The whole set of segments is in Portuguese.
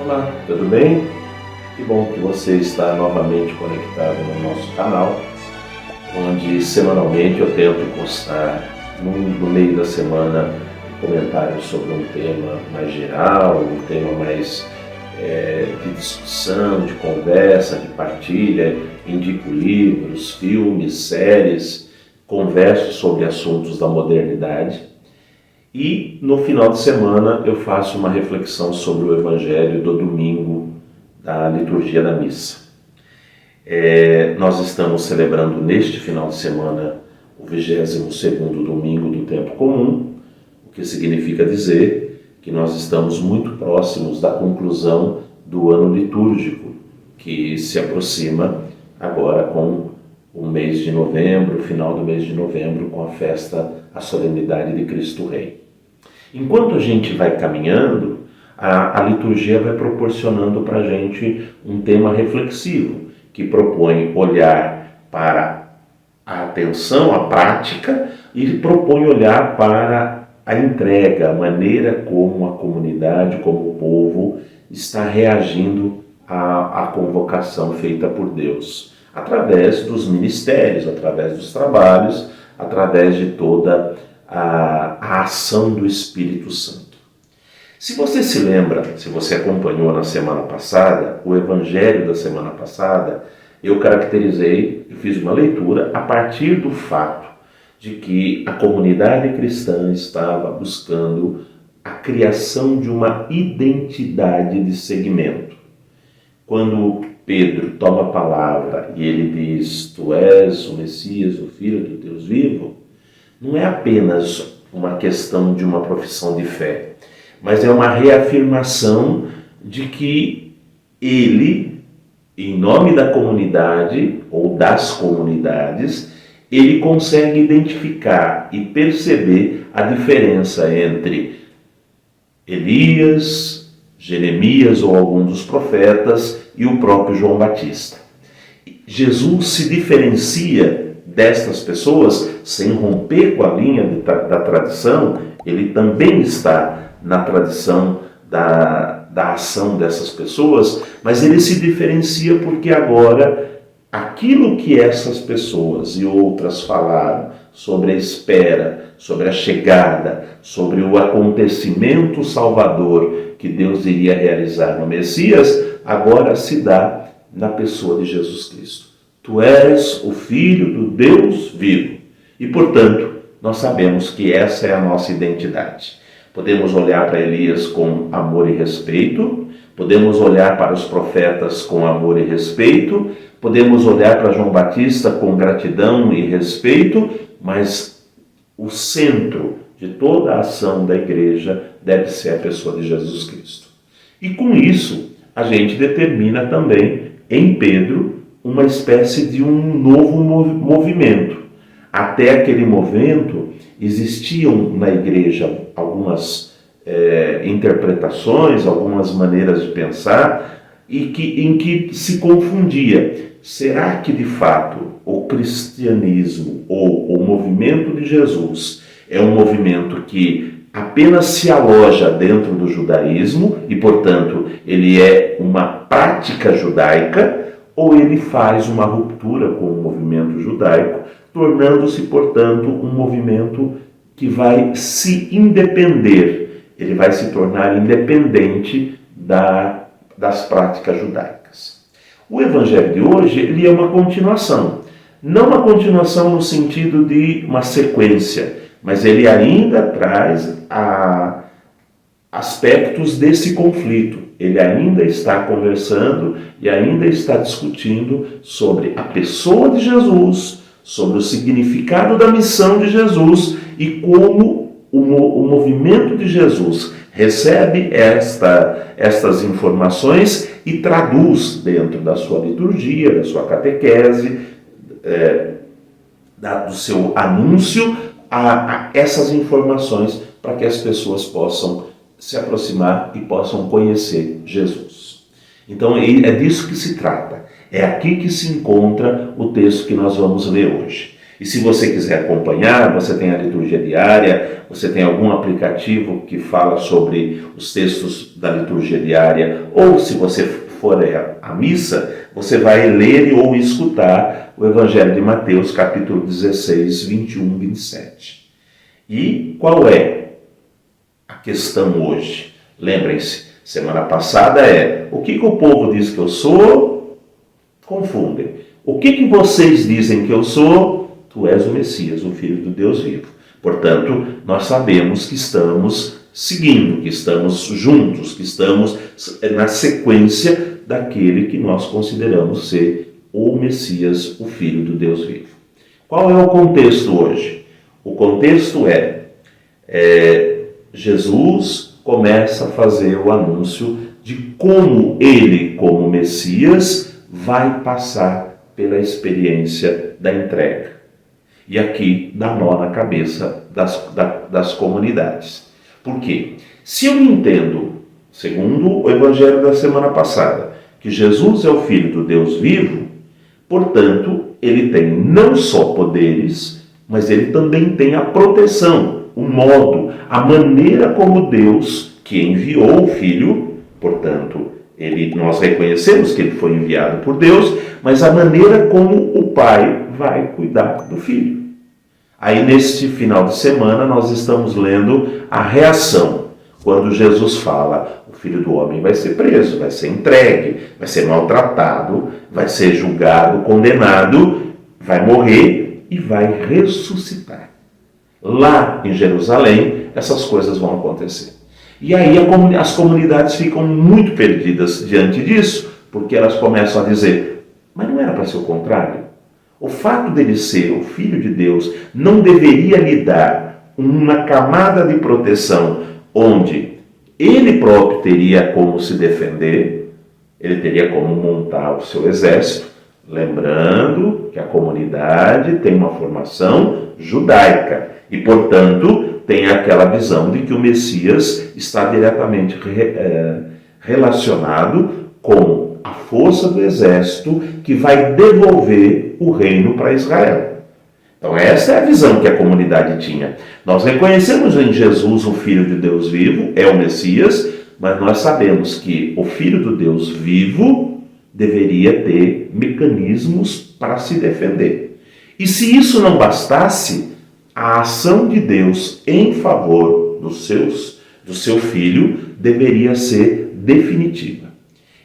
Olá, tudo bem? Que bom que você está novamente conectado no nosso canal, onde semanalmente eu tento postar no meio da semana comentários sobre um tema mais geral, um tema mais de discussão, de conversa, de partilha. Indico livros, filmes, séries, converso sobre assuntos da modernidade. E no final de semana eu faço uma reflexão sobre o Evangelho do domingo da liturgia da missa. Nós estamos celebrando neste final de semana o 22º domingo do tempo comum, o que significa dizer que nós estamos muito próximos da conclusão do ano litúrgico, que se aproxima agora com o mês de novembro, o final do mês de novembro, com a festa, a solenidade de Cristo Rei. Enquanto a gente vai caminhando, a liturgia vai proporcionando para a gente um tema reflexivo, que propõe olhar para a atenção, a prática, e propõe olhar para a entrega, a maneira como a comunidade, como o povo está reagindo à convocação feita por Deus, através dos ministérios, através dos trabalhos, através de toda a ação do Espírito Santo. Se você se lembra, se você acompanhou na semana passada, o Evangelho da semana passada, eu caracterizei, eu fiz uma leitura a partir do fato de que a comunidade cristã estava buscando a criação de uma identidade de segmento. Quando Pedro toma a palavra e ele diz: "Tu és o Messias, o Filho do Deus vivo", não é apenas uma questão de uma profissão de fé, mas é uma reafirmação de que ele, em nome da comunidade ou das comunidades, ele consegue identificar e perceber a diferença entre Elias, Jeremias ou algum dos profetas e o próprio João Batista. Jesus se diferencia destas pessoas sem romper com a linha da tradição. Ele também está na tradição da ação dessas pessoas, mas ele se diferencia porque agora aquilo que essas pessoas e outras falaram sobre a espera, sobre a chegada, sobre o acontecimento salvador que Deus iria realizar no Messias, agora se dá na pessoa de Jesus Cristo. Tu és o Filho do Deus vivo. E, portanto, nós sabemos que essa é a nossa identidade. Podemos olhar para Elias com amor e respeito, podemos olhar para os profetas com amor e respeito, podemos olhar para João Batista com gratidão e respeito, mas o centro de toda a ação da igreja deve ser a pessoa de Jesus Cristo. E com isso, a gente determina também em Pedro uma espécie de um novo movimento. Até aquele momento existiam na igreja algumas interpretações, algumas maneiras de pensar em que se confundia. Será que de fato o cristianismo ou o movimento de Jesus é um movimento que apenas se aloja dentro do judaísmo e, portanto, ele é uma prática judaica, ou ele faz uma ruptura com o movimento judaico, tornando-se, portanto, um movimento que vai se independer, ele vai se tornar independente das práticas judaicas. O Evangelho de hoje, ele é uma continuação, não uma continuação no sentido de uma sequência, mas ele ainda traz aspectos desse conflito. Ele ainda está conversando e ainda está discutindo sobre a pessoa de Jesus, sobre o significado da missão de Jesus e como o movimento de Jesus recebe estas informações e traduz dentro da sua liturgia, da sua catequese, do seu anúncio, a essas informações para que as pessoas possam se aproximar e possam conhecer Jesus. Então é disso que se trata. É aqui que se encontra o texto que nós vamos ler hoje. E se você quiser acompanhar, você tem a liturgia diária, você tem algum aplicativo que fala sobre os textos da liturgia diária, ou se você for à missa, você vai ler ou escutar o Evangelho de Mateus, capítulo 16, 21, 27. E qual é a questão hoje? Lembrem-se, semana passada o que o povo diz que eu sou? Confundem. O que vocês dizem que eu sou? Tu és o Messias, o Filho do Deus vivo. Portanto, nós sabemos que estamos seguindo, que estamos juntos, que estamos na sequência daquele que nós consideramos ser o Messias, o Filho do Deus vivo. Qual é o contexto hoje? O contexto Jesus começa a fazer o anúncio de como ele, como Messias, vai passar pela experiência da entrega. E aqui dá nó na cabeça das comunidades. Por quê? Se eu entendo, segundo o Evangelho da semana passada, que Jesus é o Filho do Deus vivo, portanto, ele tem não só poderes, mas ele também tem a proteção, o modo, a maneira como Deus, que enviou o Filho, portanto, nós reconhecemos que ele foi enviado por Deus, mas a maneira como o Pai vai cuidar do Filho. Aí, neste final de semana, nós estamos lendo a reação, quando Jesus fala, o Filho do Homem vai ser preso, vai ser entregue, vai ser maltratado, vai ser julgado, condenado, vai morrer e vai ressuscitar. Lá em Jerusalém, essas coisas vão acontecer. E aí as comunidades ficam muito perdidas diante disso, porque elas começam a dizer, mas não era para ser o contrário? O fato dele ser o Filho de Deus não deveria lhe dar uma camada de proteção onde ele próprio teria como se defender, ele teria como montar o seu exército, lembrando que a comunidade tem uma formação judaica e, portanto, tem aquela visão de que o Messias está diretamente relacionado com a força do exército que vai devolver o reino para Israel. Então essa é a visão que a comunidade tinha. Nós reconhecemos em Jesus o Filho de Deus vivo, é o Messias, mas nós sabemos que o Filho do Deus vivo deveria ter mecanismos para se defender. E se isso não bastasse, a ação de Deus em favor do seu Filho deveria ser definitiva.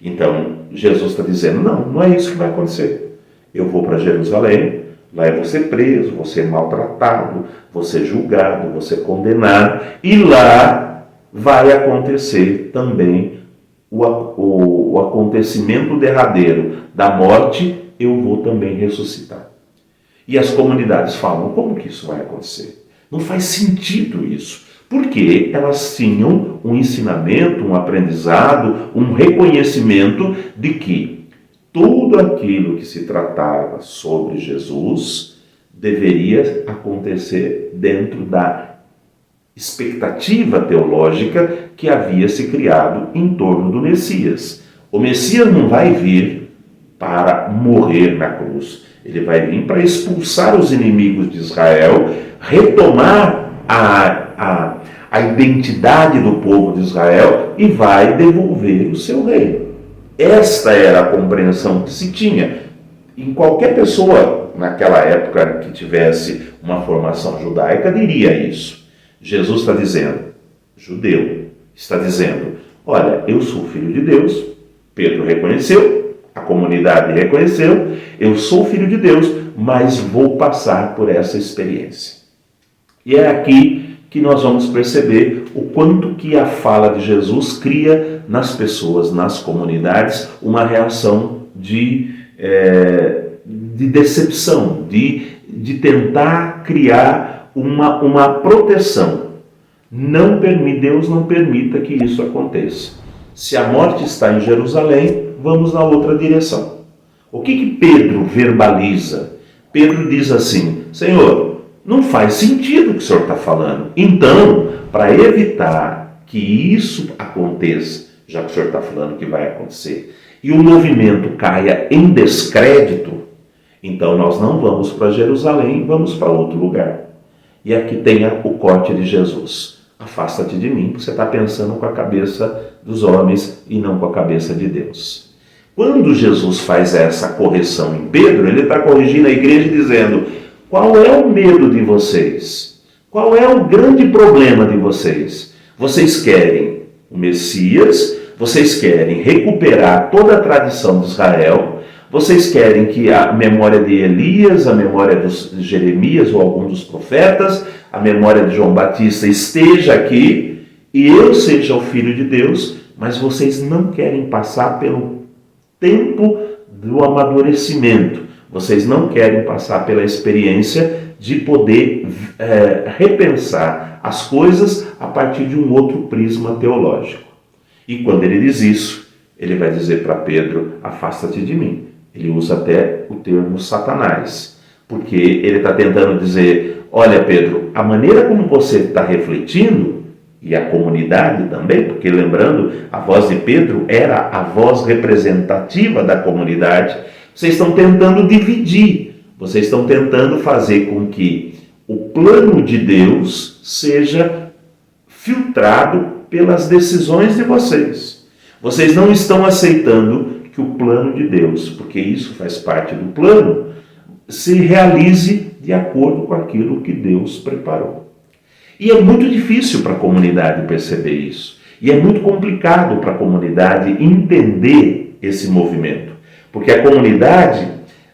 Então, Jesus está dizendo, não é isso que vai acontecer. Eu vou para Jerusalém, lá eu vou ser preso, vou ser maltratado, vou ser julgado, vou ser condenado, e lá vai acontecer também o acontecimento derradeiro da morte, eu vou também ressuscitar. E as comunidades falam, como que isso vai acontecer? Não faz sentido isso. Porque elas tinham um ensinamento, um aprendizado, um reconhecimento de que tudo aquilo que se tratava sobre Jesus deveria acontecer dentro da expectativa teológica que havia se criado em torno do Messias. O Messias não vai vir para morrer na cruz. Ele vai vir para expulsar os inimigos de Israel, retomar a identidade do povo de Israel e vai devolver o seu reino. Esta era a compreensão que se tinha. Em qualquer pessoa naquela época que tivesse uma formação judaica diria isso. Jesus está dizendo, judeu, está dizendo, olha, eu sou filho de Deus, Pedro reconheceu, a comunidade reconheceu, eu sou filho de Deus, mas vou passar por essa experiência. E é aqui que nós vamos perceber o quanto que a fala de Jesus cria nas pessoas, nas comunidades, uma reação de decepção, de tentar criar uma proteção. Deus não permita que isso aconteça. Se a morte está em Jerusalém, vamos na outra direção. O que Pedro verbaliza? Pedro diz assim, Senhor, não faz sentido o que o Senhor está falando. Então, para evitar que isso aconteça, já que o Senhor está falando que vai acontecer, e o movimento caia em descrédito, Então nós não vamos para Jerusalém, vamos para outro lugar. E aqui tem o corte de Jesus. Afasta-te de mim, porque você está pensando com a cabeça dos homens e não com a cabeça de Deus. Quando Jesus faz essa correção em Pedro, ele está corrigindo a igreja dizendo: qual é o medo de vocês? Qual é o grande problema de vocês? Vocês querem o Messias, vocês querem recuperar toda a tradição de Israel, vocês querem que a memória de Elias, a memória de Jeremias ou algum dos profetas, a memória de João Batista esteja aqui e eu seja o Filho de Deus, mas vocês não querem passar pelo tempo do amadurecimento, vocês não querem passar pela experiência de poder repensar as coisas a partir de um outro prisma teológico. E quando ele diz isso, ele vai dizer para Pedro: afasta-te de mim. Ele usa até o termo Satanás, porque ele está tentando dizer: olha, Pedro, a maneira como você está refletindo, e a comunidade também, porque lembrando, a voz de Pedro era a voz representativa da comunidade, vocês estão tentando dividir, vocês estão tentando fazer com que o plano de Deus seja filtrado pelas decisões de vocês. Vocês não estão aceitando que o plano de Deus, porque isso faz parte do plano, se realize de acordo com aquilo que Deus preparou. E é muito difícil para a comunidade perceber isso. E é muito complicado para a comunidade entender esse movimento. Porque a comunidade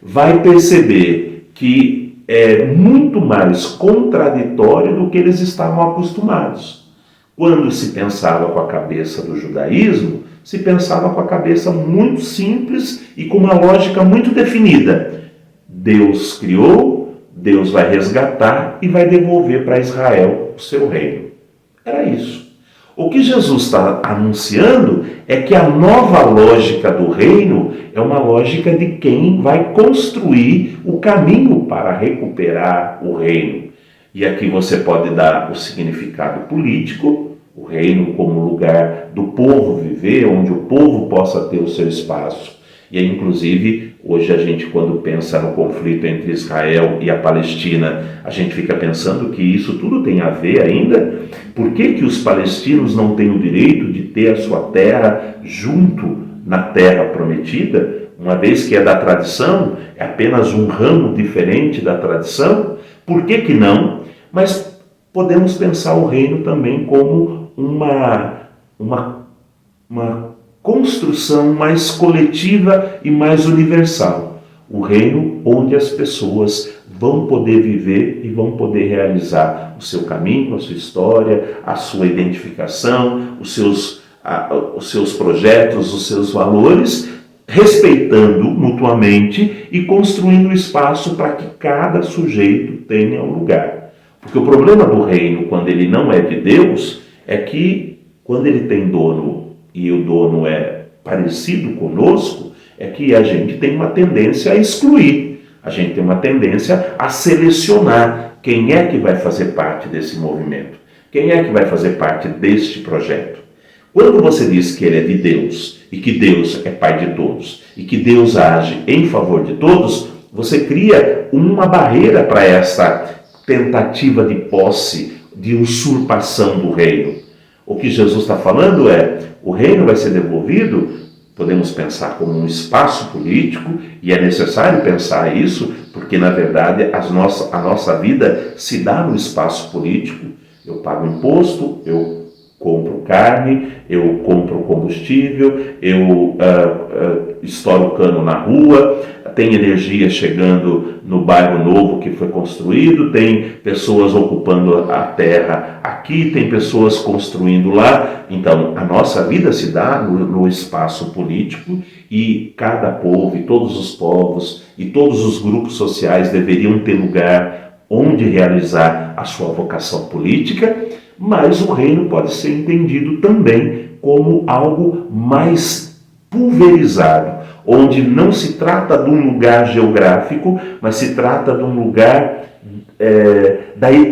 vai perceber que é muito mais contraditório do que eles estavam acostumados. Quando se pensava com a cabeça do judaísmo, se pensava com a cabeça muito simples e com uma lógica muito definida. Deus criou, Deus vai resgatar e vai devolver para Israel o seu reino. Era isso. O que Jesus está anunciando é que a nova lógica do reino é uma lógica de quem vai construir o caminho para recuperar o reino. E aqui você pode dar o significado político, o reino como lugar do povo viver, onde o povo possa ter o seu espaço. E aí, inclusive, hoje a gente, quando pensa no conflito entre Israel e a Palestina, a gente fica pensando que isso tudo tem a ver ainda. Por que os palestinos não têm o direito de ter a sua terra junto na terra prometida, uma vez que é da tradição, é apenas um ramo diferente da tradição? Por que não? Mas podemos pensar o reino também como uma construção mais coletiva e mais universal. O reino onde as pessoas vão poder viver e vão poder realizar o seu caminho, a sua história, a sua identificação, os seus projetos, os seus valores, respeitando mutuamente e construindo espaço para que cada sujeito tenha um lugar. Porque o problema do reino, quando ele não é de Deus, é que quando ele tem dono e o dono é parecido conosco, é que a gente tem uma tendência a excluir, a gente tem uma tendência a selecionar quem é que vai fazer parte desse movimento, quem é que vai fazer parte deste projeto. Quando você diz que ele é de Deus, e que Deus é Pai de todos, e que Deus age em favor de todos, você cria uma barreira para essa tentativa de posse, de usurpação do reino. O que Jesus está falando é: o reino vai ser devolvido, podemos pensar como um espaço político, e é necessário pensar isso, porque na verdade a nossa vida se dá no espaço político. Eu pago imposto, eu compro carne, eu compro combustível, eu estouro cano na rua, tem energia chegando no bairro novo que foi construído, tem pessoas ocupando a terra aqui, tem pessoas construindo lá. Então, a nossa vida se dá no espaço político, e cada povo, e todos os povos, e todos os grupos sociais deveriam ter lugar onde realizar a sua vocação política, mas o reino pode ser entendido também como algo mais pulverizado, onde não se trata de um lugar geográfico, mas se trata de um lugar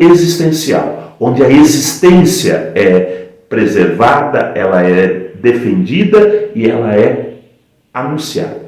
existencial, onde a existência é preservada, ela é defendida e ela é anunciada.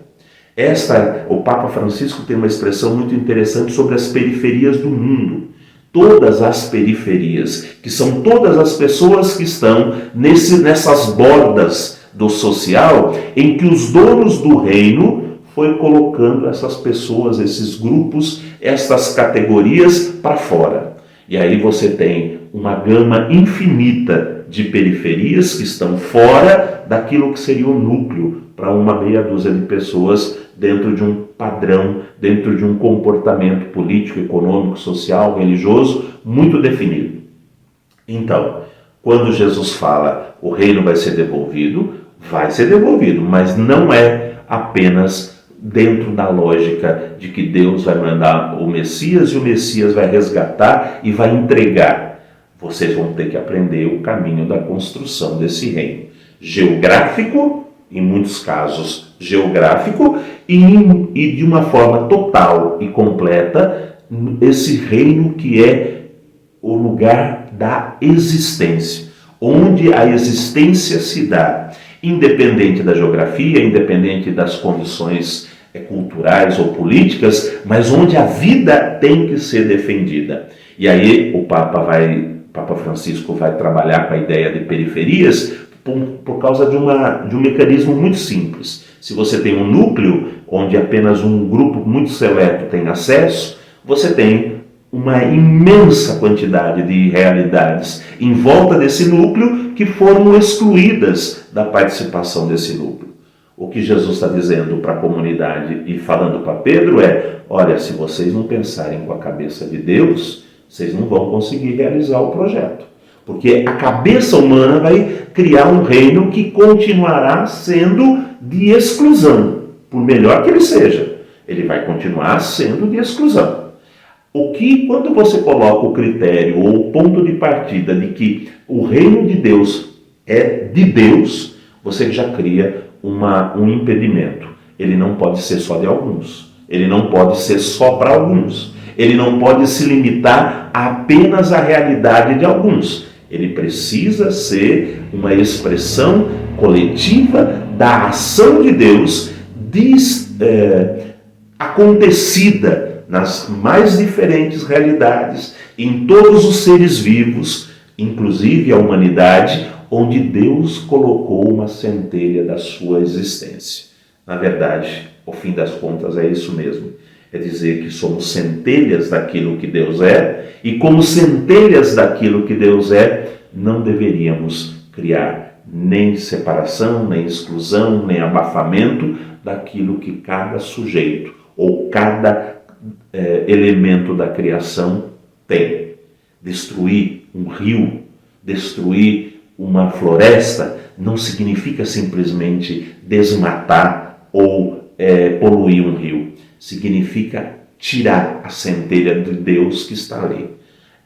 O Papa Francisco tem uma expressão muito interessante sobre as periferias do mundo. Todas as periferias, que são todas as pessoas que estão nessas bordas do social, em que os donos do reino foi colocando essas pessoas, esses grupos, estas categorias para fora. E aí você tem uma gama infinita de periferias que estão fora daquilo que seria o núcleo para uma meia dúzia de pessoas dentro de um padrão, dentro de um comportamento político, econômico, social, religioso muito definido. Então, quando Jesus fala o reino vai ser devolvido, mas não é apenas dentro da lógica de que Deus vai mandar o Messias e o Messias vai resgatar e vai entregar. Vocês vão ter que aprender o caminho da construção desse reino. Geográfico, em muitos casos geográfico, e de uma forma total e completa, esse reino que é o lugar da existência, onde a existência se dá, independente da geografia, independente das condições culturais ou políticas, mas onde a vida tem que ser defendida. E aí o Papa Francisco vai trabalhar com a ideia de periferias por causa de um mecanismo muito simples. Se você tem um núcleo onde apenas um grupo muito seleto tem acesso, você tem uma imensa quantidade de realidades em volta desse núcleo que foram excluídas da participação desse núcleo. O que Jesus está dizendo para a comunidade e falando para Pedro é: olha, se vocês não pensarem com a cabeça de Deus, vocês não vão conseguir realizar o projeto. Porque a cabeça humana vai criar um reino que continuará sendo de exclusão, por melhor que ele seja. Ele vai continuar sendo de exclusão. Quando você coloca o critério ou o ponto de partida de que o reino de Deus é de Deus, você já cria um impedimento. Ele não pode ser só de alguns. Ele não pode ser só para alguns. Ele não pode se limitar apenas à realidade de alguns. Ele precisa ser uma expressão coletiva da ação de Deus acontecida nas mais diferentes realidades, em todos os seres vivos, inclusive a humanidade, onde Deus colocou uma centelha da sua existência. Na verdade, ao fim das contas, é isso mesmo. É dizer que somos centelhas daquilo que Deus é, e como centelhas daquilo que Deus é, não deveríamos criar nem separação, nem exclusão, nem abafamento daquilo que cada sujeito ou cada elemento da criação tem. Destruir um rio, destruir uma floresta, não significa simplesmente desmatar ou poluir um rio. Significa tirar a centelha de Deus que está ali.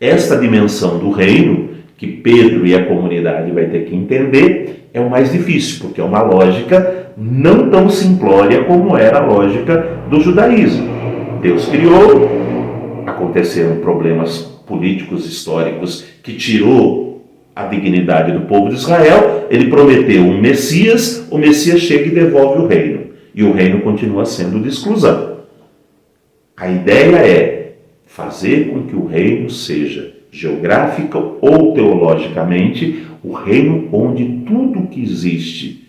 Esta dimensão do reino, que Pedro e a comunidade vai ter que entender, é o mais difícil, porque é uma lógica não tão simplória como era a lógica do judaísmo. Deus criou, aconteceram problemas políticos, históricos, que tirou a dignidade do povo de Israel, ele prometeu um Messias, o Messias chega e devolve o reino, e o reino continua sendo de exclusão. A ideia é fazer com que o reino seja, geográfica ou teologicamente, o reino onde tudo que existe,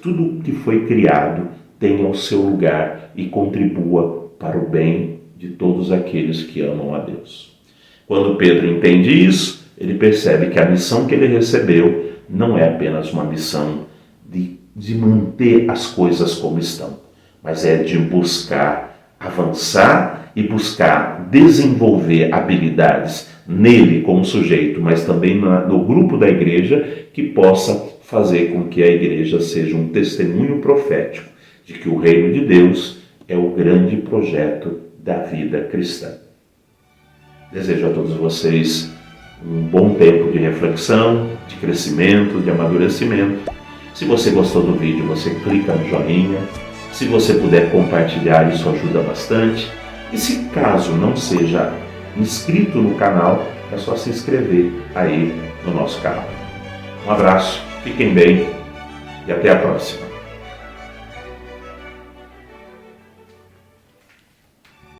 tudo que foi criado, tenha o seu lugar e contribua para o bem de todos aqueles que amam a Deus. Quando Pedro entende isso, ele percebe que a missão que ele recebeu não é apenas uma missão de manter as coisas como estão, mas é de buscar avançar e buscar desenvolver habilidades nele como sujeito, mas também no grupo da igreja, que possa fazer com que a igreja seja um testemunho profético de que o reino de Deus é o grande projeto da vida cristã. Desejo a todos vocês um bom tempo de reflexão, de crescimento, de amadurecimento. Se você gostou do vídeo, você clica no joinha. Se você puder compartilhar, isso ajuda bastante. E se caso não seja inscrito no canal, é só se inscrever aí no nosso canal. Um abraço, fiquem bem e até a próxima.